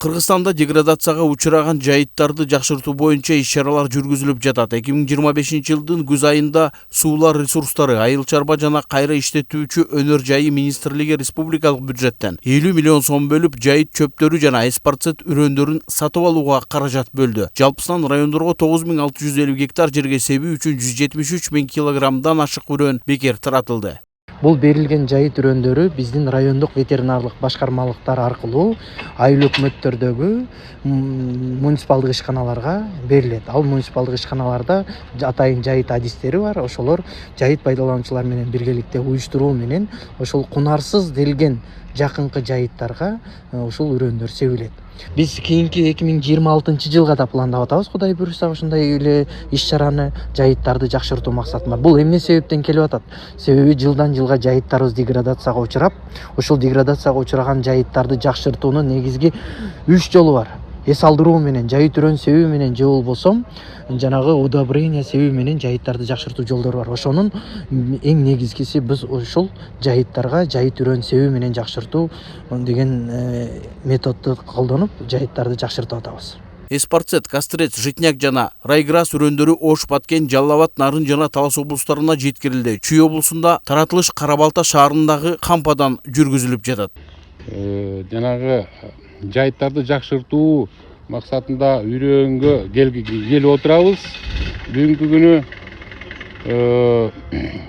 Кыргызстанда деградацияга учураган жайыттарды жакшыртуу боюнча иш-чаралар жүргүзүлүп жатат. 2025-жылдын күз айында суулар ресурстары, айыл чарба жана кайра иштетүүчү өнөр жайы министрлиги республикалык бюджеттен 50 миллион сом бөлүп, жайыт чөптөрү жана эспарцет үрөндөрүн сатып алууга каражат бөлдү. Жалпысынан райондорго 9650 гектар жерге себүү үчүн 173 000 килограммдан ашык үрөн бекер таратылды. Бул берилген жайыт үрөндөрү биздин райондук ветеринарлык башкармалыктар аркылуу айыл өкмөттөрдөгү муниципалдык ишканаларга берилет. Ал муниципалдык ишканаларда атайын жайыт адистери бар. Ошолор жайыт пайдалануучулар менен биргеликте уюштуруу менен ошол кунарсыз делген жакынкы жайыттарга ушул үрөндөр себилет. Биз кийинки 2026-жылга да пландап атабыз. Кудай буюрса ушундай эле иш-чараны жайыттарды жакшыртуу максатында. Бул эмне себептен келип атат? Себеби жылдан жылга жайыттарыбыз деградацияга учурап, ушул деградацияга учураган жайыттарды жакшыртуунун негизги 3 жолу бар. Эс алдыруу менен, жайыт үрөн себүү менен же болбосо жанагы удобрение себүү менен жайыттарды жакшыртуу жолдору бар. Ошонун эң негизгиси биз ушул жайыттарга жайыт үрөн себүү менен жакшыртуу деген методду колдонуп, жайыттарды жакшыртып атабыз. Эспарцет, Кастрец, Житняк жана Райграс үрөндөрү Ош, Баткен, Жалал Абад, Нарын жана Талас облустарына жеткирилди. Чүй облусунда таратылыш Кара-Балта шаарындагы кампадан жүргүзүлүп жатат. Жанагы жайыттарды жакшыртуу максатында үрөнгө келип отурабыз. Бүгүнкү күнү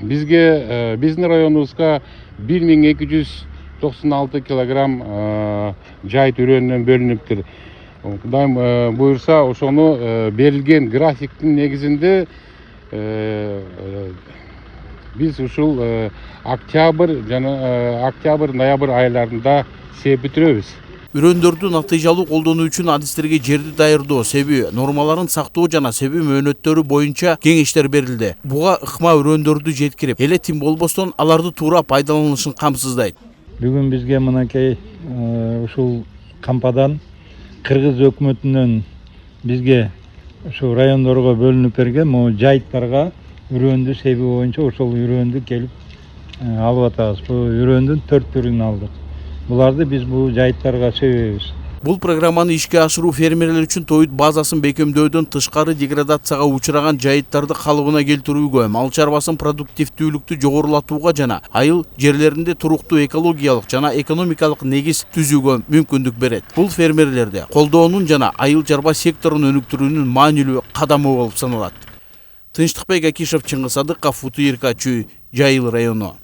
бизге биздин районубузга 1296 килограмм жайыт үрөндөн бөлүнүптүр. Кудайым буюрса, ошону берилген графиктин негизинде биз ушул октябрь, ноябрь айларында себип бүтүрөбүз. Үрөндөрдү натыйжалуу колдонуу үчүн адистерге жерди даярдоо, себүү нормаларын сактоо жана себүү мөөнөттөрү боюнча кеңештер берилди. Буга ыкма үрөндөрдү жеткирип, эле тим болбостон аларды туура пайдаланылышын камсыздайт. Бүгүн бизге мынакей ушул кампадан кыргыз өкмөтүнөн бизге ушу райондорго бөлүнүп берген могу жайыттарга үрөндү себүү боюнча ошол үрөндү келип алып атабыз. Бул үрөндүн 4 түрүн алдык. Буларды биз бул жайыттарга себебиз. Бул программаны ишке ашыруу фермерлер үчүн тоют базасын бекемдөөдөн тышкары деградацияга учураган жайыттарды калыбына келтирүүгө, мал чарбасын продуктивдүүлүктү жогорулатууга жана айыл жерлеринде туруктуу экологиялык жана экономикалык негиз түзүүгө мүмкүндүк берет. Бул фермерлерди колдоонун жана айыл чарба секторун өнүктүрүүнүн маанилүү кадамы болуп саналат. Тынчтыкбек Акишев, Чыңгыз Садыков, Футуирка, Чүй, Жайыл району.